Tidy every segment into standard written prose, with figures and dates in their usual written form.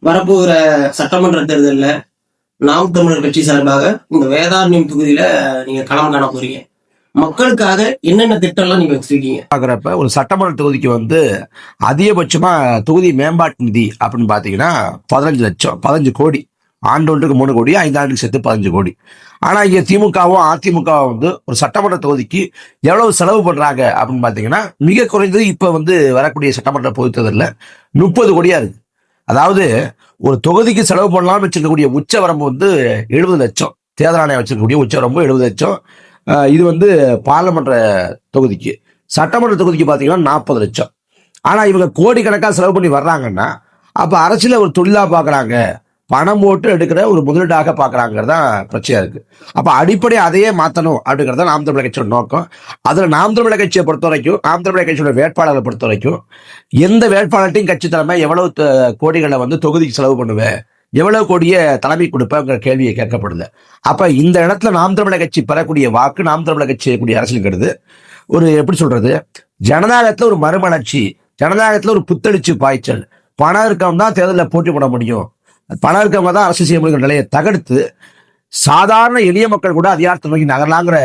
வரப்போகிற சட்டமன்ற தேர்தலில் நாம் தமிழர் கட்சி சார்பாக இந்த வேதாரண்யம் தொகுதியில நீங்க களம் காண போறீங்க. மக்களுக்காக என்னென்ன திட்டம்லாம் நீங்க வச்சிருக்கீங்க? பாக்குறப்ப ஒரு சட்டமன்ற தொகுதிக்கு அதிகபட்சமா தொகுதி மேம்பாட்டு நிதி அப்படின்னு பாத்தீங்கன்னா 15 லட்சம், 15 கோடி. ஆண்டொன்றுக்கு 3 கோடி, 5 ஆண்டுக்கு சேர்த்து 15 கோடி. ஆனா இங்க திமுகவும் அதிமுகவும் ஒரு சட்டமன்ற தொகுதிக்கு எவ்வளவு செலவு பண்றாங்க அப்படின்னு பாத்தீங்கன்னா மிக குறைந்தது இப்ப வரக்கூடிய சட்டமன்ற பொதுத் தேர்தலில் 30 கோடியா இருக்கு. அதாவது ஒரு தொகுதிக்கு செலவு பண்ணலாம்னு வச்சிருக்கக்கூடிய உச்ச வரம்பு 70 லட்சம். தேர்தல் ஆணையம் வச்சிருக்கக்கூடிய உச்ச வரம்பு 70 லட்சம். இது பார்லமெண்ட் தொகுதிக்கு. சட்டமன்ற தொகுதிக்கு பாத்தீங்கன்னா 40 லட்சம். ஆனா இவங்க கோடிக்கணக்காக செலவு பண்ணி வர்றாங்கன்னா அப்ப அரசியல ஒரு தொழிலா பாக்குறாங்க, பணம் போட்டு எடுக்கிற ஒரு முதலீடாக பாக்குறாங்கிறதான் பிரச்சனையா இருக்கு. அப்ப அடிப்படை அதையே மாத்தணும் அப்படிங்கறத நாம் தமிழர் கட்சியோட நோக்கம். அதுல நாம் தமிழர் கட்சியை பொறுத்த வரைக்கும், நாம் தமிழர் கட்சியோட வேட்பாளர்களை பொறுத்த வரைக்கும், எந்த வேட்பாளர்ட்டையும் கட்சி தலைமை எவ்வளவு கோடிகளை தொகுதிக்கு செலவு பண்ணுவேன், எவ்வளவு கோடிய தலைமை கொடுப்பேங்கிற கேள்வியை கேட்கப்படுது. அப்ப இந்த இடத்துல நாம் தமிழர் கட்சி பெறக்கூடிய வாக்கு, நாம் தமிழர் கட்சி செய்யக்கூடிய அரசியலுங்கிறது ஒரு எப்படி சொல்றது, ஜனநாயகத்துல ஒரு மறுமலர்ச்சி, ஜனநாயகத்துல ஒரு புத்தெழுச்சி பாய்ச்சல். பணம் இருக்கவங்க தான் தேர்தலில் போட்டி போட முடியும், பணம் இருக்கவங்க தான் அரசு செய்ய முடியும் நிலையை தகர்த்து சாதாரண எளிய மக்கள் கூட அதிகாரத்தை நோக்கி நகரலாங்கிற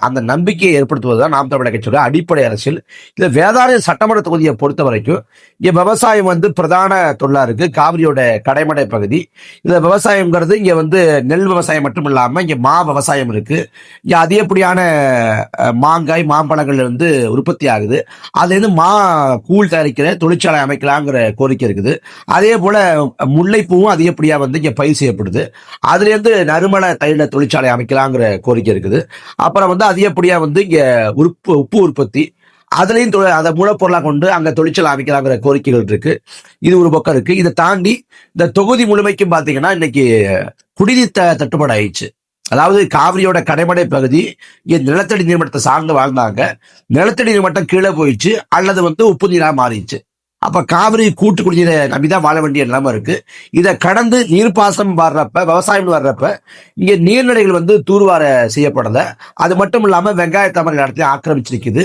அந்த நம்பிக்கையை ஏற்படுத்துவதுதான் நாம் தமிழர் கட்சியோட அடிப்படை அரசியல். இந்த வேதாரண்யம் சட்டமன்ற தொகுதியை பொறுத்த வரைக்கும் இங்க விவசாயம் பிரதான தொழிலா இருக்கு. காவிரியோட கடைமடை பகுதி. இந்த விவசாயம்ங்கிறது இங்க நெல் விவசாயம் மட்டும் இல்லாம இங்க மா விவசாயம் இருக்கு. இங்க அதிகப்படியான மாங்காய் மாம்பழங்கள் உற்பத்தி ஆகுது. அதுல இருந்து மா கூழ் தயாரிக்கிற தொழிற்சாலை அமைக்கலாங்கிற கோரிக்கை இருக்குது. அதே போல முல்லைப்பூவும் அதிகப்படியா இங்க பயிர் செய்யப்படுது. அதுல இருந்து நறுமண தைல தொழிற்சாலை அமைக்கலாங்கிற கோரிக்கை இருக்குது. அப்புறம் அதிகப்படியா இங்க உப்பு உற்பத்தி, அதுலயும் அதை மூலப்பொருளாக கொண்டு அங்க தொழிற்சாலை அமைக்கலாங்கிற கோரிக்கைகள் இருக்கு. இது ஒரு பக்கம் இருக்கு. இதை தாண்டி இந்த தொகுதி முழுமைக்கும் பாத்தீங்கன்னா இன்னைக்கு குடிநீர் தட்டுப்பாடு ஆயிடுச்சு. அதாவது காவிரியோட கடைமடை பகுதி இங்க நிலத்தடி நீர்மட்டத்தை சார்ந்து வாழ்ந்தாங்க. நிலத்தடி நீர்மட்டம் கீழே போயிடுச்சு அல்லது உப்பு நீரா மாறிடுச்சு. அப்ப காவிரி கூட்டு குடிநீரை நம்பிதான் வாழ வேண்டிய நிலைமை இருக்கு. இதை கடந்து நீர்ப்பாசனம் வர்றப்ப, விவசாயம் வர்றப்ப இங்க நீர்நிலைகள் தூர்வார செய்யப்படல. அது மட்டும் இல்லாம வெங்காய தாமரை இடத்தையும் ஆக்கிரமிச்சிருக்குது.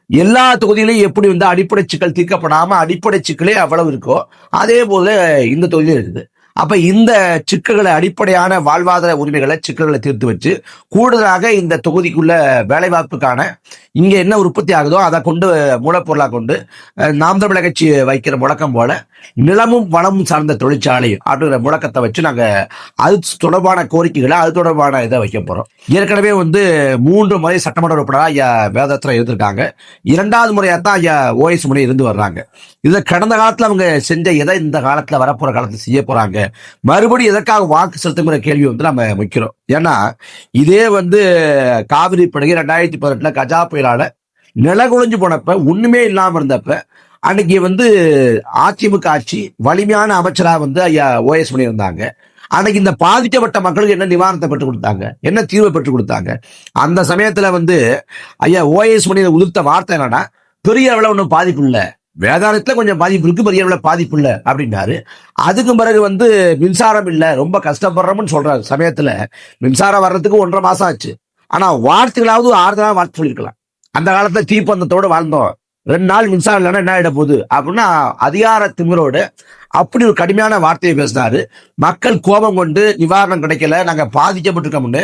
எல்லா தொகுதியிலையும் எப்படி அடிப்படை சிக்கல் தீர்க்கப்படாம அடிப்படை சிக்கலே அவ்வளவு இருக்கோ அதே போல இந்த தொகுதியிலும் இருக்குது. அப்ப இந்த சிக்கல்களை, அடிப்படையான வாழ்வாதார உரிமைகளை, சிக்கல்களை தீர்த்து வச்சு கூடுதலாக இந்த தொகுதிக்குள்ள வேலைவாய்ப்புக்கான இங்க என்ன உற்பத்தி ஆகுதோ அதை கொண்டு மூலப்பொருளாக கொண்டு நாம் தமிழர் கட்சி வைக்கிற முழக்கம் போல நிலமும் வளமும் சார்ந்த தொழிற்சாலை அப்படிங்கிற முழக்கத்தை வச்சு நாங்க அது தொடர்பான கோரிக்கைகளை, அது தொடர்பான இதை வைக்க போறோம். ஏற்கனவே 3 முறை சட்டமன்ற உறுப்பினராக ஐயா வேதத்துல இருந்திருக்காங்க. 2வது முறையா தான் ஐயா OS முறை இருந்து வர்றாங்க. இதை கடந்த காலத்துல அவங்க செஞ்ச எதை இந்த காலத்துல வரப்போற காலத்துல செய்ய போறாங்க, மறுபடியும் எதற்காக வாக்கு செலுத்துங்கிற கேள்வி நம்ம வைக்கிறோம். ஏன்னா இதே காவிரி படுகை 2018 கஜா புயலால நிலகுலைஞ்சு போனப்ப, ஒண்ணுமே இல்லாம இருந்தப்ப, அன்னைக்கு அதிமுக ஆட்சி வலிமையான அமைச்சரா ஐயா OS மணி இருந்தாங்க. அன்னைக்கு இந்த பாதிக்கப்பட்ட மக்களுக்கு என்ன நிவாரணத்தை பெற்றுக் கொடுத்தாங்க, என்ன தீர்வை பெற்றுக் கொடுத்தாங்க. அந்த சமயத்துல ஐயா OS மணி உதிர்த்த வார்த்தை என்னன்னா, பெரிய அளவுல ஒன்றும் பாதிப்பு இல்லை, வேதாளத்துல கொஞ்சம் பாதிப்பு இருக்கு, பெரிய அளவுல பாதிப்பு இல்லை அப்படின்னாரு. அதுக்கு பிறகு மின்சாரம் இல்லை, ரொம்ப கஷ்டப்படுறோம்னு சொல்றாரு. சமயத்துல மின்சாரம் வர்றதுக்கு 1.5 மாசம் ஆச்சு. ஆனா வார்த்தைகளாவது 6 நாள் வார்த்தை சொல்லியிருக்கலாம். அந்த காலத்துல தீப்பந்தத்தோடு வாழ்ந்தோம், 2 நாள் மின்சாரம் இல்லைன்னா என்ன ஆயிட போகுது அப்படின்னா அதிகார திமிரோடு அப்படி ஒரு கடுமையான வார்த்தையை பேசினாரு. மக்கள் கோபம் கொண்டு நிவாரணம் கிடைக்கல, நாங்க பாதிக்கப்பட்டிருக்கோம்னு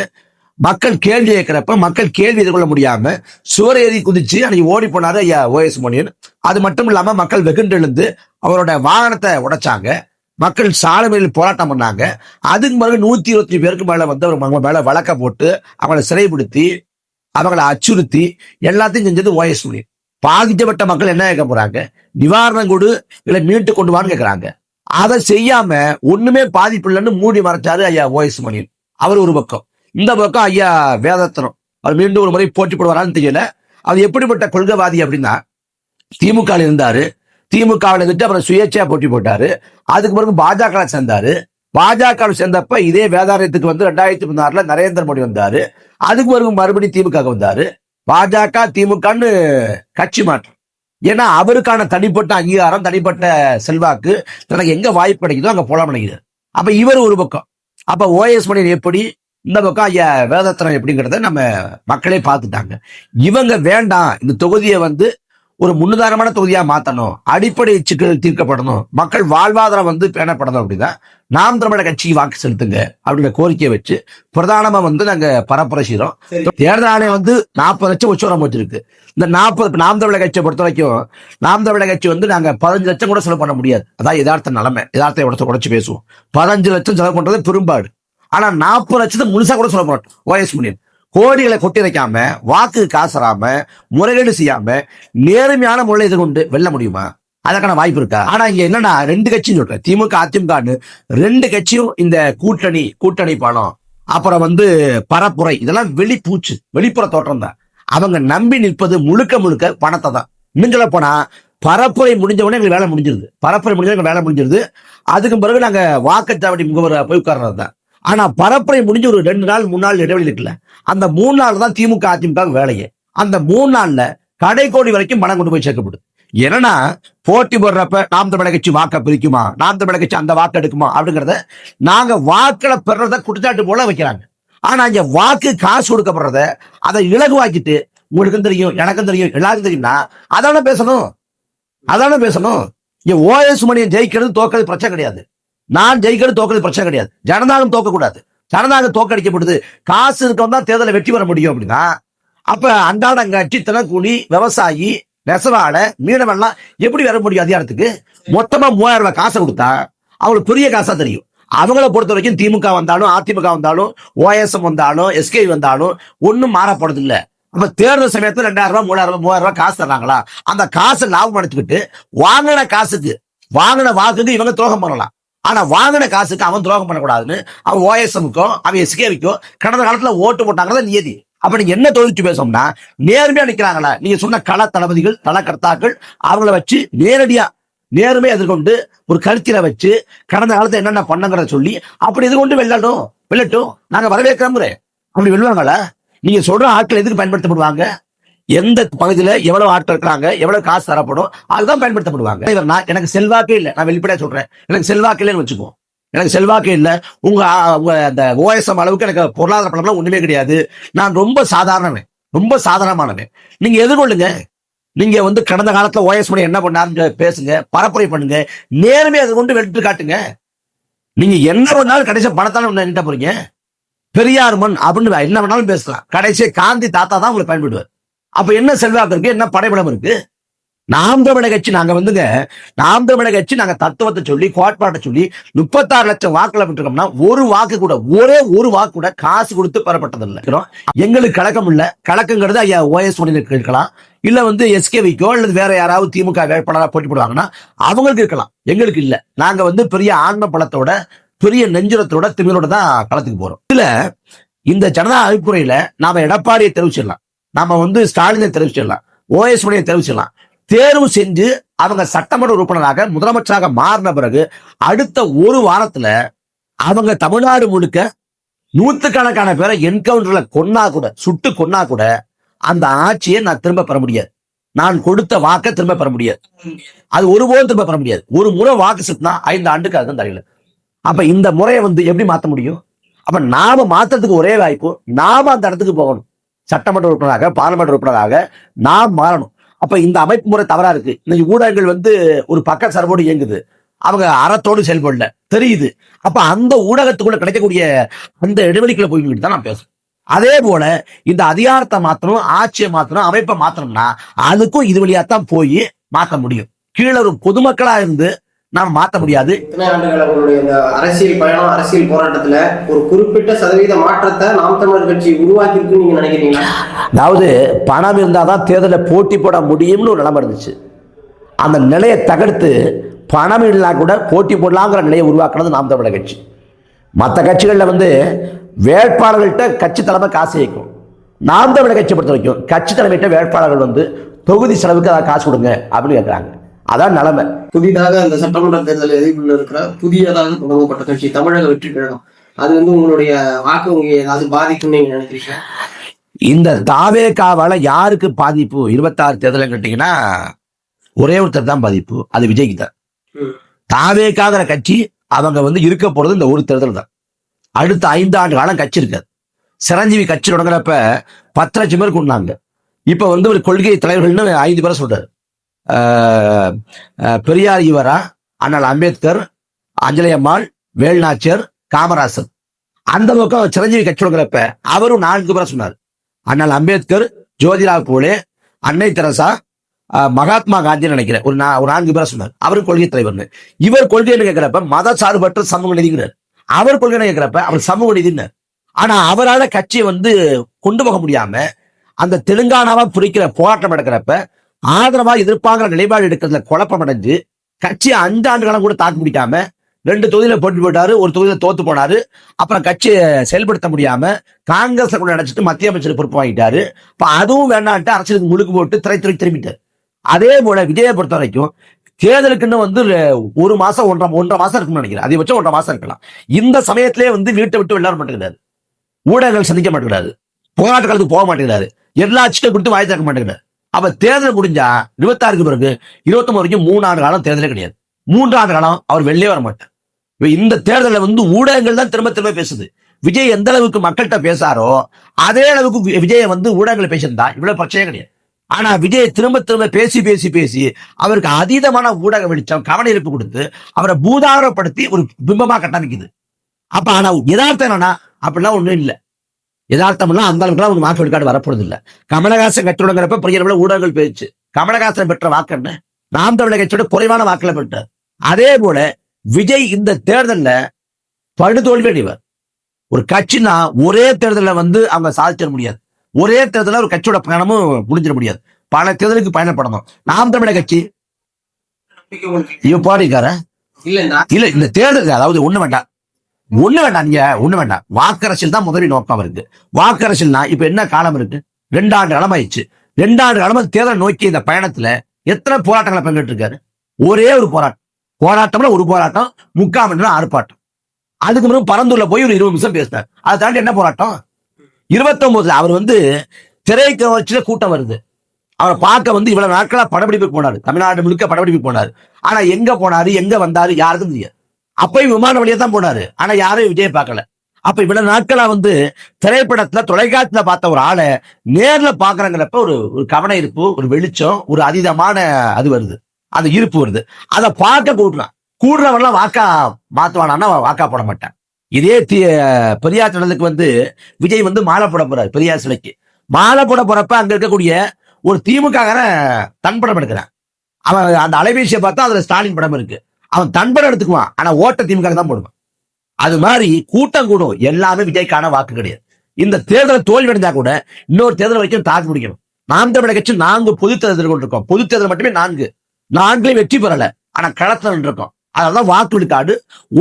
மக்கள் கேள்வி கேட்கிறப்ப மக்கள் கேள்வி எதிர்கொள்ள முடியாம சுவர் ஏறி குதிச்சு அன்னைக்கு ஓடி போனாரு ஐயா OS மணியன். அது மட்டும் இல்லாம மக்கள் வெகுண்டு எழுந்து அவரோட வாகனத்தை உடைச்சாங்க. மக்கள் சாலை மேல் போராட்டம் பண்ணாங்க. அதுக்கு பிறகு 125 பேருக்கு மேல அவங்க மேல வழக்க போட்டு அவங்களை சிறைப்படுத்தி அவங்களை அச்சுறுத்தி எல்லாத்தையும் செஞ்சது OS மணியன். பாதிக்கப்பட்ட மக்கள் என்ன கேட்க போறாங்க, நிவாரணம் கொடு இல்லை மீட்டு கொண்டு வான்னு கேட்கிறாங்க. அதை செய்யாம ஒண்ணுமே பாதிப்பு இல்லைன்னு மூடி மறைச்சாரு ஐயா OS மணியன். அவர் ஒரு பக்கம். இந்த பக்கம் ஐயா வேதத்திரம் அவர் மீண்டும் ஒரு முறை போட்டி போடுவாரான்னு தெரியல. அவர் எப்படிப்பட்ட கொள்கைவாதி அப்படின்னா, திமுக இருந்தாரு, திமுகவில் இருந்துட்டு அப்புறம் சுயேட்சையா போட்டி போட்டாரு. அதுக்கு பிறகு பாஜக சேர்ந்தாரு. பாஜக சேர்ந்தப்ப இதே வேதாரண்யத்துக்கு 2016 நரேந்திர மோடி வந்தாரு. அதுக்கு பிறகு மறுபடியும் திமுக வந்தாரு. பாஜக திமுகன்னு கட்சி மாற்றம். ஏன்னா அவருக்கான தனிப்பட்ட அங்கீகாரம், தனிப்பட்ட செல்வாக்கு, தனக்கு எங்க வாய்ப்பு கிடைக்குதோ அங்க போலாம் நினைக்கிறார். அப்ப இவர் ஒரு பக்கம். அப்ப OS மணி எப்படி, இந்த பக்கம் ஐயா வேதத்திரம் எப்படிங்கிறத நம்ம மக்களே பார்த்துட்டாங்க. இவங்க வேண்டாம், இந்த தொகுதியை ஒரு முன்னுதாரணமான தொகுதியா மாத்தணும், அடிப்படை சிக்கல் தீர்க்கப்படணும், மக்கள் வாழ்வாதாரம் வந்து பேணப்படணும் அப்படின்னா நாம் தமிழர் கட்சிக்கு வாக்கு செலுத்துங்க அப்படின்ற கோரிக்கையை வச்சு பிரதானமா வந்து நாங்க பரப்புரை செய்யறோம். தேர்தல் ஆணையம் வந்து 40 லட்சம் உச்சவரம் வச்சிருக்கு. இந்த 40 நாம் தமிழர் கட்சியை பொறுத்த வரைக்கும் நாம் தமிழர் கட்சி வந்து நாங்க 15 லட்சம் கூட செலவு பண்ண முடியாது. அதான் யதார்த்த நிலைமை. யதார்த்த உடச்சு பேசுவோம். 15 லட்சம் செலவு பண்றது பெரும்பாடு. ஆனா 40 லட்சத்தை முழுசா கூட சொல்ல மாட்டோம். ஓஎஸ் முனியன் கோடிகளை கொட்டி வைக்காம, வாக்கு காசறாம, முறைகேடு செய்யாம நேர்மையான முறையில் எதிர்கொண்டு வெல்ல முடியுமா? அதற்கான வாய்ப்பு இருக்கா? ஆனா இங்க என்னன்னா 2 கட்சியும் சொல்றேன், திமுக அதிமுகன்னு 2 கட்சியும் இந்த கூட்டணி பணம், அப்புறம் வந்து பரப்புரை, இதெல்லாம் வெளிப்பூச்சு, வெளிப்புற தோற்றம் தான். அவங்க நம்பி நிற்பது முழுக்க பணத்தை தான். இன்னும் சொல்ல போனா பரப்புரை முடிஞ்ச உடனே எங்களுக்கு வேலை முடிஞ்சிருது. பரப்புரை முடிஞ்ச வேலை முடிஞ்சிருது. அதுக்கு பிறகு நாங்க வாக்குச்சாவடி முகவரை போய் உட்கார்றது தான். ஆனா பரப்புரை முடிஞ்ச ஒரு 2 நாள் 3 நாள் இடைவெளி இருக்குல்ல, அந்த 3 நாள் தான் திமுக அதிமுக வேலையே. அந்த 3 நாள்ல கடைக்கோடி வரைக்கும் பணம் கொண்டு போய் சேர்க்கப்படுது. ஏன்னா போட்டி போடுறப்ப நாம் தமிழர் கட்சி வாக்க பிரிக்குமா, நாம் தமிழர் கட்சி அந்த வாக்கு எடுக்குமா அப்படிங்கறத நாங்க வாக்களை பெறத குற்றச்சாட்டு போல வைக்கிறாங்க. ஆனா இங்க வாக்கு காசு கொடுக்கப்படுறத அதை இலகுவாக்கிட்டு உங்களுக்கும் தெரியும் எனக்கும் தெரியும் எல்லாருக்கும் தெரியும்னா அதான பேசணும். இங்க ஓஎஸ் மணியை ஜெயிக்கிறது தோக்கிறது பிரச்சனை கிடையாது. நான் ஜெயிக்கிறது தோக்கிறது பிரச்சனை கிடையாது. ஜனநாயகம் தோக்கக்கூடாது. ஜனநாயகம் தோக்கடிக்கப்படுது. காசு இருக்கவன் தான் தேர்தலை வெற்றி பெற முடியும் அப்படின்னா அப்ப அன்றாடங்காட்சி, தினக்கூலி, விவசாயி, நெசவாள, மீனவெல்லாம் எப்படி வர முடியும் அதிகாரத்துக்கு? மொத்தமா 3000 ரூபாய் காசை கொடுத்தா அவங்களுக்கு பெரிய காசா தெரியும். அவங்கள பொறுத்த வரைக்கும் திமுக வந்தாலும் அதிமுக வந்தாலும் ஓஎஸ்எம் வந்தாலும் எஸ்கே வந்தாலும் ஒன்னும் மாறப்படுறது இல்ல. அப்ப தேர்தல் சமயத்துல 2000 ரூபாய் 3000 ரூபாய் 3000 ரூபாய் காசு தர்றாங்களா, அந்த காசை லாபம் எடுத்துக்கிட்டு வாங்கின வாக்குக்கு இவங்க துரோகம் பண்ணலாம். ஆனா வாங்கின காசுக்கு அவன் துரோகம் பண்ணக்கூடாதுன்னு அவன் ஓஎஸ்எம்க்கும் அவன் எஸ்கேவிக்கும் கடந்த காலத்துல ஓட்டு போட்டாங்கிறத நியதி. அப்ப நீங்க என்ன தொழிற்சி பேசோம்னா நேர்மையா நிக்கிறாங்களா, நீங்க சொன்ன கள தளபதிகள் தளக்கர்த்தாக்கள் அவங்கள வச்சு நேர்மையா எதிர்கொண்டு ஒரு கருத்தில வச்சு கடந்த காலத்துல என்னென்ன பண்ணுங்கிறத சொல்லி அப்படி எதிர்கொண்டு வெல்லட்டும் நாங்க வரவேற்கிறோம். அப்படி வெல்லுவாங்களா? நீங்க சொல்ற ஆட்கள் எதுக்கு பயன்படுத்தப்படுவாங்க? எந்த பகுதியில எவ்வளவு ஆட்கள் இருக்கிறாங்க, எவ்வளவு காசு தரப்படும், அதுதான் பயன்படுத்தப்படுவாங்க. எனக்கு செல்வாக்கே இல்லை, நான் வெளிப்படையா சொல்றேன், எனக்கு செல்வாக்கு இல்லைன்னு வச்சுக்கோ. எனக்கு செல்வாக்கு இல்லை, உங்க அந்த ஓஎஸ்எம் அளவுக்கு எனக்கு பொருளாதார பலம்லாம் ஒண்ணுமே கிடையாது. நான் ரொம்ப சாதாரணமானவன். நீங்க எதிர்கொள்ளுங்க. நீங்க வந்து கடந்த காலத்துல ஓஎஸ் மணி என்ன பண்ணாருன்னு பேசுங்க, பரப்புரை பண்ணுங்க, நேர்மையை எதிர்கொண்டு வெற்றி காட்டுங்க. நீங்க என்ன பண்ணாலும் கடைசியா பணத்தான நிட்ட போறீங்க. பெரியார் மண் அப்படின்னு என்ன பண்ணாலும் பேசலாம், கடைசியா காந்தி தாத்தா தான் உங்களுக்கு பயன்படுவார். அப்ப என்ன செல்வாக்கு இருக்கு, என்ன படைபலம் இருக்கு? நாம் தமிழர் கட்சி நாங்க தத்துவத்தை சொல்லி கோட்பாட்டை சொல்லி 36 லட்சம் வாக்குல விட்டுருக்கோம்னா ஒரே ஒரு வாக்கு கூட காசு கொடுத்து பெறப்பட்டது இல்லை. எங்களுக்கு கலக்கம் இல்ல. கலக்கங்கிறது ஐயா ஓஎஸ் மணிக்கு இருக்கலாம், இல்ல வந்து எஸ்கேவிக்கோ அல்லது வேற யாராவது திமுக வேட்பாளராக போட்டி போடுவாங்கன்னா அவங்களுக்கு இருக்கலாம், எங்களுக்கு இல்ல. நாங்க வந்து பெரிய ஆன்ம பலத்தோட பெரிய நெஞ்சுரத்தோட திமிரோட தான் களத்துக்கு போறோம். இதுல இந்த ஜனதா அபிப்புரையில நாம எடப்பாடியை தெரிவிச்சிடலாம், நாம வந்து ஸ்டாலினை தெரிவிச்சிடலாம், ஓஎஸ் மணியை தெரிவிச்சிடலாம். தேர்வு செஞ்சு அவங்க சட்டமன்ற உறுப்பினராக முதலமைச்சராக மாறின பிறகு அடுத்த ஒரு வாரத்துல அவங்க தமிழ்நாடு முழுக்க 100கணக்கான பேரை என்கவுண்டர்ல சுட்டு கொன்னா கூட அந்த ஆட்சியை நான் திரும்ப பெற முடியாது. நான் கொடுத்த வாக்கை திரும்ப பெற முடியாது. அது ஒருபோதும் திரும்ப பெற முடியாது. ஒரு முறை வாக்கு செலுத்தினா 5 ஆண்டுக்கு அதுதான் தரையில. அப்ப இந்த முறையை வந்து எப்படி மாற்ற முடியும்? அப்ப நாம மாற்றத்துக்கு ஒரே வாய்ப்பு, நாம அந்த இடத்துக்கு போகணும். சட்டமன்ற உறுப்பினராக, பார்லிமெண்ட் உறுப்பினராக நாம் மாறணும். அப்ப இந்த அமைப்பு முறை தவறா இருக்கு. இன்னைக்கு ஊடகங்கள் வந்து ஒரு பக்க சர்வோடு இயங்குது, அவங்க அறத்தோடு செயல்படல தெரியுது. அப்ப அந்த ஊடகத்துக்குள்ள கிடைக்கக்கூடிய அந்த இடைவெளிக்குள்ள போய்கிட்டு தான் நான் பேசுறேன். அதே போல இந்த அதிகாரத்தை மாத்தணும், ஆட்சியை மாத்தணும், அமைப்பை மாத்தணும்னா அதுக்கும் இது வழியாத்தான் போய் மாற்ற முடியும். கீழே ஒரு பொதுமக்களா இருந்து நாம் மாற்ற முடியாது. இத்தனை ஆண்டுகள் அவங்களுடைய இந்த அரசியல் பயணம், அரசியல் போராட்டத்துல ஒரு குறிப்பிட்ட சதவீத மாற்றத்தை நாம் தமிழர் கட்சி உருவாக்கி இருக்குன்னு நீங்க நினைக்கிறீங்களா? அதாவது பணம் இருந்தாதான் தேர்தலில் போட்டி போட முடியும்னு ஒரு நிலைமை இருந்துச்சு. அந்த நிலையை தகர்த்து பணம் இல்லா கூட போட்டி போடலாங்கிற நிலையை உருவாக்குனது நாம் தமிழர் கட்சி. மற்ற கட்சிகளில் வந்து வேட்பாளர்கள்ட்ட கட்சி தலைமை காசு வைக்கும். நாம் தமிழர் கட்சி பொறுத்த வரைக்கும் கட்சி தலைமையிட்ட வேட்பாளர்கள் வந்து தொகுதி செலவுக்கு அதை காசு கொடுங்க அப்படின்னு கேட்குறாங்க. அதான் நிலைமை. புதிதாக அந்த சட்டமன்ற தேர்தல் எதிர்ப்புள்ள இருக்கிற புதியதாக தொடங்கப்பட்ட கட்சி தமிழக வெற்றி கழகம், அது வந்து உங்களுடைய வாக்கு வங்கியை ஏதாவது பாதிக்கும்னு நீங்க நினைக்கிறீங்க? இந்த தாவேகாவால யாருக்கு பாதிப்பு 26 தேர்தல் கேட்டீங்கன்னா ஒரே ஒருத்தர் தான் பாதிப்பு, அது விஜய்க்கு தான். தாவேகாங்கிற கட்சி அவங்க வந்து இருக்க போறது இந்த ஒரு தேர்தல் தான். அடுத்த 5 ஆண்டு காலம் கட்சி இருக்காது. சிரஞ்சீவி கட்சி தொடங்குறப்ப 10 லட்சம் பேர் கொண்டாங்க. இப்ப வந்து ஒரு கொள்கை தலைவர்கள்னு 5 பேரை சொல்றாரு. ஆஹ், பெரியார் ஈவரா, அண்ணல் அம்பேத்கர், அஞ்சலி அம்மாள், வேல்நாச்சியர், காமராசர். அந்த பக்கம் சிரஞ்சீவி கட்சி தொடங்குறப்ப அவரும் 4 பேரை சொன்னார். அண்ணல் அம்பேத்கர், ஜோதிராவ் பூலே, அன்னை தெரசா, மகாத்மா காந்தி நினைக்கிறேன். ஒரு 4 பேரை சொன்னார். அவரும் கொள்கை தலைவர்னு. இவர் கொள்கைன்னு கேட்கிறப்ப மத சார்பற்ற சமூக நீதிங்கிறார். அவர் கொள்கைன்னு கேட்கிறப்ப அவர் சமூக நீதினார். ஆனா அவரால் கட்சியை கொண்டு போக முடியாம அந்த தெலுங்கானாவா பிரிக்கிற போராட்டம் நடக்கிறப்ப ஆதரவா எதிர்ப்பாங்கிற நிலைப்பாடு எடுக்கிறதுல குழப்பம் அடைஞ்சு கட்சி 5 ஆண்டு காலம் கூட தாக்கு பிடிக்காம 2 தொகுதியில போட்டி போட்டாரு, ஒரு தொகுதியில தோத்து போனாரு. அப்புறம் கட்சியை செயல்படுத்த முடியாம காங்கிரஸ் கூட நினைச்சிட்டு மத்திய அமைச்சர் பொறுப்பு வாங்கிட்டாரு. இப்ப அதுவும் வேண்டான்ட்டு அரசியலுக்கு முழுக்கு போட்டு திரைத்துறை திரும்பிட்டார். அதே போல விஜயை பொறுத்த வரைக்கும் தேர்தலுக்குன்னு 1 மாசம் 1.5 மாசம் இருக்கும்னு நினைக்கிறேன். அதிகபட்சம் 1.5 மாசம் இருக்கலாம். இந்த சமயத்திலே வீட்டை விட்டு வெளியே மாட்டேங்கிறாரு, ஊடகங்கள் சந்திக்க மாட்டேங்கிறாரு, போராட்ட காலத்துக்கு போக மாட்டேங்கிறாரு, எல்லா சிக்கல் கொடுத்து வாய் திறக்க மாட்டேங்கிறாரு. அப்ப தேர்தல் முடிஞ்சா 26க்கு பிறகு 29 வரைக்கும் 3 ஆண்டு காலம் தேர்தலே கிடையாது. 3 ஆண்டு காலம் அவர் வெளியே வர மாட்டார். இந்த தேர்தலில் ஊடகங்கள் தான் திரும்ப திரும்ப பேசுது. விஜய் எந்த அளவுக்கு மக்கள்கிட்ட பேசாரோ அதே அளவுக்கு விஜயை ஊடகங்கள் பேசியிருந்தா இவ்வளவு பிரச்சனையே கிடையாது. ஆனா விஜய் திரும்ப திரும்ப பேசி பேசி பேசி அவருக்கு அதீதமான ஊடக வெளிச்சம் கவன ஈர்ப்பு கொடுத்து அவரை பூதாகரப்படுத்தி ஒரு பிம்பமா கட்டமைக்குது. அப்ப ஆனா யதார்த்தம் என்னன்னா அப்படிலாம் ஒண்ணும் இல்லை. யதார்த்தம் எல்லாம் அந்த அளவுக்கு ஒரு வாக்கு வெளிக்காடு வரப்போறது இல்லை. கமலஹாசன் கட்சி தொடங்குறப்ப பெரிய அளவுல ஊடகங்கள் பேச்சு. கமலஹாசன் பெற்ற வாக்கு என்ன? நாம் தமிழர் கட்சியோட குறைவான வாக்குல பெற்றார். அதே போல விஜய் இந்த தேர்தல்ல படுதோல்வி அடைவார். ஒரு கட்சினா ஒரே தேர்தலில் அவங்க சாதிச்சிட முடியாது. ஒரே தேர்தலில் ஒரு கட்சியோட பயணமும் முடிஞ்சிட முடியாது. பல தேர்தலுக்கு பயணப்படணும். நாம் தமிழர் கட்சி பாடிக்கார இல்ல இந்த தேர்தல் அதாவது ஒண்ணு வேண்டாம் நீங்க வேண்டாம். வாக்கரசியல் தான் முதலில் நோக்கம் இருக்கு. வாக்கரசியல்னா இப்ப என்ன காலம் இருக்கு? 2 ஆண்டு காலம் ஆயிடுச்சு. 2 ஆண்டு காலம் தேர்தல் நோக்கி இந்த பயணத்துல எத்தனை போராட்டங்களை பங்கேற்று இருக்காரு? ஒரே ஒரு போராட்டம்ல ஒரு போராட்டம், 3/4 மணி நேரம் ஆர்ப்பாட்டம். அதுக்கு பிறகு பரந்தூர்ல போய் ஒரு 20 நிமிஷம் பேசினார். அதை தாண்டி என்ன போராட்டம்? 29 அவர் திரைக்கு வச்சுல கூட்டம் வருது. அவரை பார்க்க இவ்வளவு நாட்களா படப்பிடிப்புக்கு போனாரு. தமிழ்நாடு முழுக்க படப்பிடிப்புக்கு போனாரு. ஆனா எங்க போனாரு, எங்க வந்தாரு யாருக்கும் தெரியாது. அப்பயும் விமான வழியா தான் போனாரு. ஆனா யாரும் விஜய் பார்க்கல. அப்ப இவ்வளவு நாட்களா திரைப்படத்துல தொலைக்காட்சியில பார்த்த ஒரு ஆளை நேர்ல பாக்குறங்கிறப்ப ஒரு கவன ஈர்ப்பு, ஒரு வெளிச்சம், ஒரு அதீதமான அது வருது, அந்த ஈர்ப்பு வருது. அதை பார்க்க கூடுறவெல்லாம் வாக்கா மாத்துவானா? வாக்கா போட மாட்டான். இதே பெரியார் திடலுக்கு விஜய் மாலை போட போறாரு. பெரியார் சிலைக்கு மாலை போட போறப்ப அங்க இருக்கக்கூடிய ஒரு திமுக தன் படம் எடுக்கிறான். அவன் அந்த அலைபேசியை பார்த்தா அதுல ஸ்டாலின் படம் இருக்கு. அவன் தன் படம் எடுத்துக்குவான். ஆனா ஓட்ட திமுக தான் போடுவான். அது மாதிரி கூட்டம் கூடும். எல்லாமே விஜய்க்கான வாக்கு கிடையாது. இந்த தேர்தல் தோல்வி அடைஞ்சா கூட இன்னொரு தேர்தல் வரைக்கும் தாக்கு பிடிக்கணும். நாம் தமிழர் கட்சி 4 பொது தேர்தல் கொண்டிருக்கோம். பொது தேர்தல் மட்டுமே 4 வெற்றி பெறல. ஆனா களத்தில் இருக்கோம். அதனாலதான் வாக்கு விழுக்காடு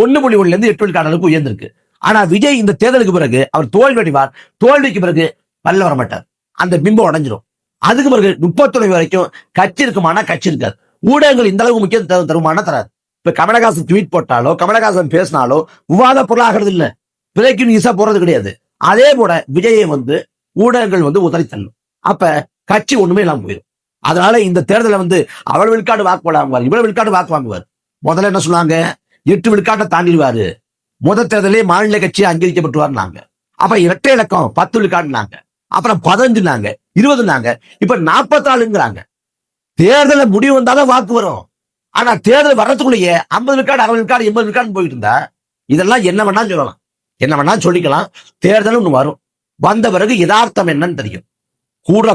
1.1 இருந்து 8 விழுக்காடு அளவுக்கு உயர்ந்திருக்கு. ஆனா விஜய் இந்த தேர்தலுக்கு பிறகு அவர் தோல்வி அடைவார். தோல்விக்கு பிறகு பல்ல வர மாட்டார். அந்த பிம்பம் உடஞ்சிரும். அதுக்கு பிறகு 31 வரைக்கும் கட்சி இருக்குமானா கட்சி இருக்காது. ஊடகங்கள் இந்த அளவுக்கு முக்கியத்துவம் தருமானா தராது. இப்ப கமலஹாசன் ட்வீட் போட்டாலோ கமலஹாசன் பேசினாலோ விவாத பொருளாகிறது இல்ல, பிரேக்கிங் நியூஸா போறது கிடையாது. அதே போல விஜயை ஊடகங்கள் உதறி தள்ளும். அப்ப கட்சி ஒண்ணுமே இல்லாம போயிடும். அதனால இந்த தேர்தலை அவள் விழுக்காடு வாக்கு வாங்குவார், இவ்வளவு விழுக்காடு வாக்கு வாங்குவார். முதல்ல என்ன சொன்னாங்க? 8 விழுக்காட்டை தாண்டிடுவாரு. முதல் தேர்தலே மாநில கட்சியை அங்கீகரிக்கப்பட்டுவார். அப்ப இரட்டை இலக்கம் 10 விழுக்காடுனாங்க. அப்புறம் 15 20 இப்ப 44 தேர்தல முடிவு வந்தாலும் வாக்கு வரும். ஆனா தேர்தல் வர்றதுக்குள்ளேயே 50 விழுக்காடு 60 விழுக்காடு 80 விழுக்காடு போயிட்டு இருந்தா இதெல்லாம் என்ன வேணாலும் சொல்லலாம், என்ன வேணாலும் சொல்லிக்கலாம். தேர்தலும் ஒண்ணு வரும். வந்த பிறகு யதார்த்தம் என்னன்னு தெரியும்.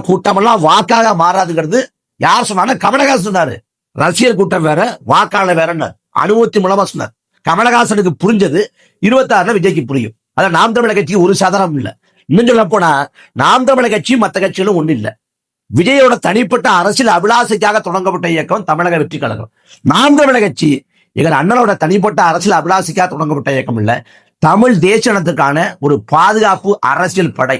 கூட்டமெல்லாம் வாக்காக மாறாதுங்கிறது யார் சொன்னாலும் கமலஹாசன் சொன்னாரு. ரசிகர் கூட்டம் வேற, வாக்காளர் வேற அனுபவத்தின் மூலமா சொன்னார். கமலஹாசனுக்கு புரிஞ்சது 26 விஜய்க்கு புரியும். அதான் நாம் தமிழர் கட்சிக்கு ஒரு சாதாரணம் இல்லை. இன்னும் சொல்ல போனா நாம் தமிழர் கட்சி மற்ற கட்சிகளும் ஒண்ணு இல்லை. விஜயோட தனிப்பட்ட அரசியல் அபிலாசைக்காக தொடங்கப்பட்ட இயக்கம் தமிழக வெற்றி கழகம். நாம் தமிழர் கட்சி எங்க அண்ணனோட தனிப்பட்ட அரசியல் அபிலாசைக்காக தொடங்கப்பட்ட இயக்கம் இல்ல, தமிழ் தேசியத்துக்கான ஒரு பாதுகாப்பு அரசியல் படை.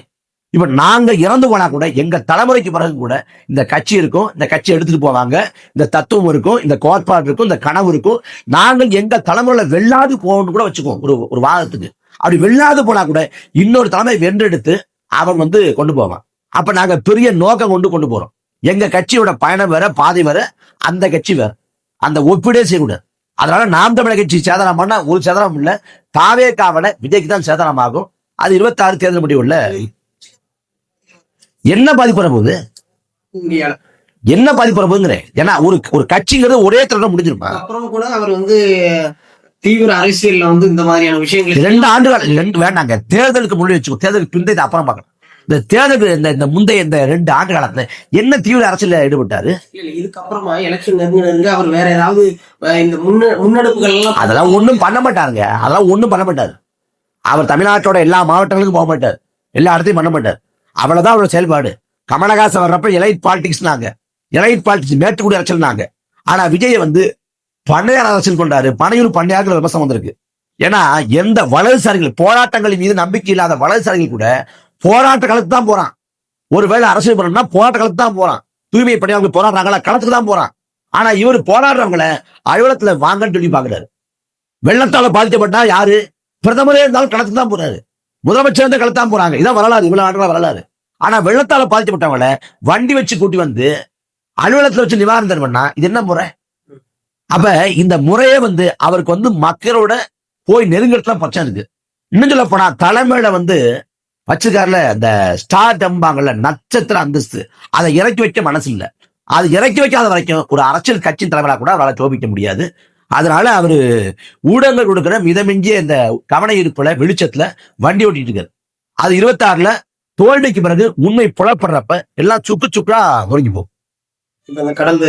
இப்ப நாங்க இறந்து போனா கூட எங்க தலைமுறைக்கு பிறகு கூட இந்த கட்சி இருக்கும், இந்த கட்சி எடுத்துட்டு போவாங்க, இந்த தத்துவம் இருக்கும், இந்த கோட்பாடு இருக்கும், இந்த கனவு இருக்கும். நாங்கள் எங்க தலைமுறையில வெள்ளாது போகணும்னு கூட வச்சுக்கோம் ஒரு வாதத்துக்கு. அப்படி வெள்ளாது போனா கூட இன்னொரு தலைமை வென்றெடுத்து அவன் கொண்டு போவான். அப்ப நாங்க பெரிய நோக்கம் கொண்டு போறோம். எங்க கட்சியோட பயணம் வேற, பாதை வேற, அந்த கட்சி வேற. அந்த ஒப்பிடே செய்யக்கூடாது. அதனால நாம் தமிழர் கட்சி சேதனம் பண்ணா ஒரு சேதனம் இல்ல, தாவே காவல விஜய்க்கு தான் சேதனம் ஆகும். அது 26 தேர்தல் முடிவுல என்ன பாதிப்பு வர போகுது? என்ன பாதிப்பு வரப்போங்கிறேன். ஏன்னா ஒரு கட்சிங்கிறது ஒரே தடவை முடிஞ்சிருப்பா. அப்புறம் கூட அவர் தீவிர அரசியல்ல இந்த மாதிரியான விஷயங்கள் 2 ஆண்டுகள் வேண்டாங்க. தேர்தலுக்கு முன்னாடி வச்சுக்கோ, தேர்தலுக்கு பிந்தைய இதை அப்புறம் பார்க்கலாம். இந்த தேர்தலுக்கு இந்த முந்தைய இந்த 2 ஆண்டு காலத்துல என்ன தீவிர அரசியல் ஈடுபட்டாரு? இதுக்கப்புறமா எலெக்ஷன் நெருங்க அவர் வேற ஏதாவது இந்த முன்னெடுப்புகள் எல்லாம் அதெல்லாம் ஒண்ணும் பண்ண மாட்டாருங்க. அதெல்லாம் ஒண்ணும் பண்ண மாட்டாரு. அவர் தமிழ்நாட்டோட எல்லா மாவட்டங்களுக்கும் போக மாட்டார், எல்லா இடத்தையும் பண்ண மாட்டார். அவ்வளவுதான் அவரோட செயல்பாடு. கமலஹாசன் வர்றப்ப எலைட் பாலிடிக்ஸ்னாங்க, எலைட் பாலிடிக்ஸ் மேட்டுக்குடி அரசியல்னாங்க. ஆனா விஜய் பண்ணையார் அரசியல் கொண்டாரு. பனையூர் பண்ணையார்கள் விமர்சனம் வந்திருக்கு. ஏன்னா எந்த வலதுசாரிகள் போராட்டங்களின் மீது நம்பிக்கை இல்லாத வலதுசாரிகள் கூட போராட்ட களத்துக்கு தான் போறான். ஒருவேளை அரசியல் பண்ணணும்னா போராட்ட களத்துக்கு தான் போறான். தூய்மை பணியாளர்கள் போராடுறாங்களா, களத்துக்கு தான் போறான். ஆனா இவர் போராடுறவங்களை அலுவலகத்துல வாங்கன்னு சொல்லி பாக்குறாரு. வெள்ளத்தால பாதிக்கப்பட்டா யாரு பிரதமரே இருந்தாலும் களத்துக்கு தான் போறாரு, முதலமைச்சர் இருந்த களத்து தான் போறாங்க. இதான் வரலாறு, இவ்வளவு ஆண்டுகளா வரலாறு. ஆனா வெள்ளத்தால பாதிக்கப்பட்டவங்களை வண்டி வச்சு கூட்டி அலுவலகத்துல வச்சு நிவாரணம் பண்ணா இது என்ன முறை? அப்ப இந்த முறையே அவருக்கு மக்களோட போய் நெருங்கறதுல பிரச்சனை இருக்கு. இன்னும் சொல்ல போனா தலைமையில வச்சிருக்காருல இந்த ஸ்டார் டம்பாங்கல்ல நட்சத்திர அந்தஸ்து, அதை இறக்கி வைக்க மனசு இல்ல. அது இறக்கி வைக்காத வரைக்கும் ஒரு அரசியல் கட்சியின் தலைவராக கூட அவரால் சோபிக்க முடியாது. அதனால அவரு ஊடகங்கள் கொடுக்கிற மிதமிஞ்சிய இந்த கவன ஈர்ப்புல வெளிச்சத்துல வண்டி ஓட்டிட்டு இருக்காரு. அது 26ல தோல்விக்கு பிறகு உண்மை புலப்படுறப்ப எல்லாம் சுக்கு சுக்கா ஒருங்கி போகும். இப்ப இந்த கடந்த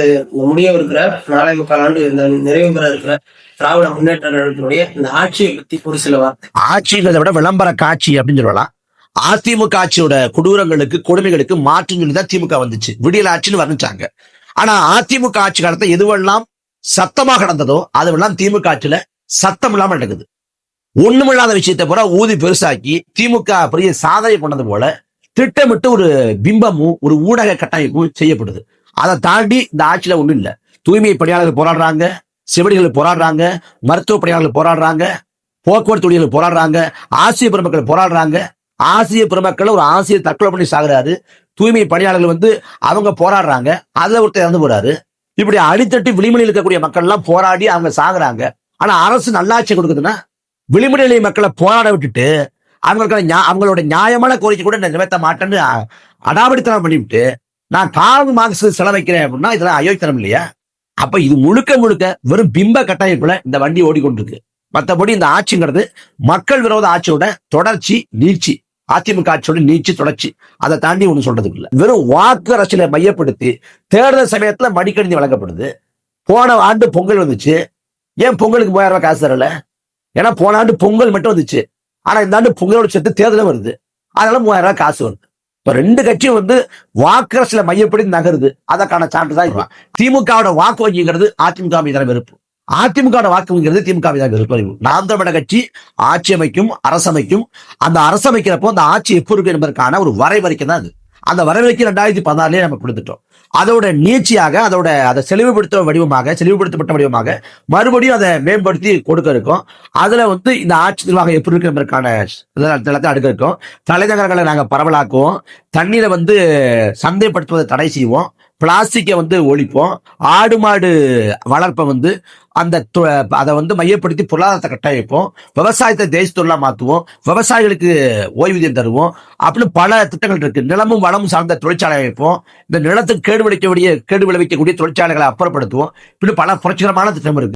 முடியவிருக்கிற 4.25 ஆண்டு இந்த நிறைவு பெற இருக்கிற திராவிட முன்னேற்ற கழகத்தினுடைய இந்த ஆட்சியை பத்தி ஒரு சில வார்த்தை. ஆட்சிங்கிறத விட விளம்பர காட்சி அப்படின்னு சொல்லலாம். அதிமுக ஆட்சியோட கொடூரங்களுக்கு கொடுமைகளுக்கு மாற்றம் சொல்லிதான் திமுக வந்துச்சு, விடியல் ஆட்சின்னு வர்ணிச்சாங்க. ஆனா அதிமுக ஆட்சி காலத்துல எதுவெல்லாம் சத்தமாக நடந்ததோ அதுவெல்லாம் திமுக ஆட்சியில சத்தம் இல்லாம நடக்குது. ஒண்ணுமில்லாத விஷயத்தை பூரா ஊதி பெருசாக்கி திமுக பெரிய சாதனை பண்ணது போல திட்டமிட்டு ஒரு பிம்பமும் ஒரு ஊடக கட்டமைப்பும் செய்யப்படுது. அதை தாண்டி இந்த ஆட்சியில ஒண்ணும் இல்ல. தூய்மை பணியாளர்கள் போராடுறாங்க, செவிலியர்கள் போராடுறாங்க, மருத்துவ பணியாளர்கள் போராடுறாங்க, போக்குவரத்து ஊழியர்கள் போராடுறாங்க, ஆசிரியர் பெருமக்கள் போராடுறாங்க. ஆசிரியர் பெருமக்கள் ஒரு ஆசிரியர் தற்கொலை பண்ணி சாகுறாரு, தூய்மை பணியாளர்கள் அவங்க போராடுறாங்க, அதுல ஒருத்தர் இறந்து போறாரு. இப்படி அடித்தட்டி விளிமணியில் இருக்கக்கூடிய மக்கள் எல்லாம் போராடி அவங்க சாகுறாங்க. ஆனா அரசு நல்லாட்சி கொடுக்குதுன்னா விளிமணிலை மக்களை போராட விட்டுட்டு அவங்களோட நியாயமான கோரிக்கை கூட நிறைவேற்ற மாட்டேன்னு அடாவடித்தனம் பண்ணிவிட்டு நான் கார்ல் மார்க்ஸ் செலவைக்கிறேன் அப்படின்னா இதெல்லாம் அயோக்கியம் இல்லையா? அப்ப இது முழுக்க முழுக்க வெறும் பிம்ப கட்டமைப்புல இந்த வண்டி ஓடிக்கொண்டிருக்கு. மற்றபடி இந்த ஆட்சிங்கிறது மக்கள் விரோத ஆட்சியோட தொடர்ச்சி நீட்சி, அதிமுக ஆட்சியோட நீட்சி தொடர்ச்சி. அதை தாண்டி ஒண்ணு சொல்றதுக்கு இல்லை. வெறும் வாக்கு அரசியலை மையப்படுத்தி தேர்தல் சமயத்துல மடிக்கணினி வழங்கப்படுது. போன ஆண்டு பொங்கல் வந்துச்சு, ஏன் பொங்கலுக்கு 3000 ரூபாய் காசு தரல? ஏன்னா போன ஆண்டு பொங்கல் மட்டும் வந்துச்சு, ஆனா இந்த ஆண்டு பொங்கலோட சேர்த்து தேர்தலும் வருது, அதனால 3000 ரூபாய் காசு வருது. இப்ப 2 கட்சியும் வாக்கு அரசியலை மையப்படுத்தி நகருது. அதற்கான சான்றுதான் இப்ப திமுகவோட வாக்கு வங்கிங்கிறது அதிமுக மீதான வெறுப்பு, அதிமுக வாக்கு வங்கிங்கிறது திமுக மீதான வெறுப்பு. நாம் தமிழர் கட்சி ஆட்சி அமைக்கும், அரசமைக்கும். அந்த அரசமைக்கிறப்போ அந்த ஆட்சி எப்போ இருக்கு என்பதற்கான ஒரு வரைவறிக்கை தான் அது. அந்த வரைவறிக்கை 2016 நம்ம கொடுத்துட்டோம். அதோட நீட்சியாக அதை செழிவுபடுத்தப்பட்ட வடிவமாக மறுபடியும் அதை மேம்படுத்தி கொடுக்க இருக்கும். அதுல இந்த ஆட்சி நிர்வாகம் எப்படி இருக்கு என்பதற்கான அடுக்க இருக்கும். தலைநகரங்களை நாங்க பரவலாக்குவோம், தண்ணீரை சந்தைப்படுத்துவதை தடை செய்வோம், பிளாஸ்டிக்கை ஒழிப்போம், ஆடு மாடு வளர்ப்பை அதை மையப்படுத்தி பொருளாதாரத்தை கட்டமைப்போம், விவசாயத்தை தேசிய தொழிலா மாற்றுவோம், விவசாயிகளுக்கு ஓய்வூதியம் தருவோம் அப்படின்னு பல திட்டங்கள் இருக்கு. நிலமும் வளமும் சார்ந்த தொழிற்சாலை அமைப்போம், இந்த நிலத்துக்கு கேடு விளைவிக்கக்கூடிய தொழிற்சாலைகளை அப்புறப்படுத்துவோம், இப்படி பல புரட்சிகரமான திட்டம் இருக்கு.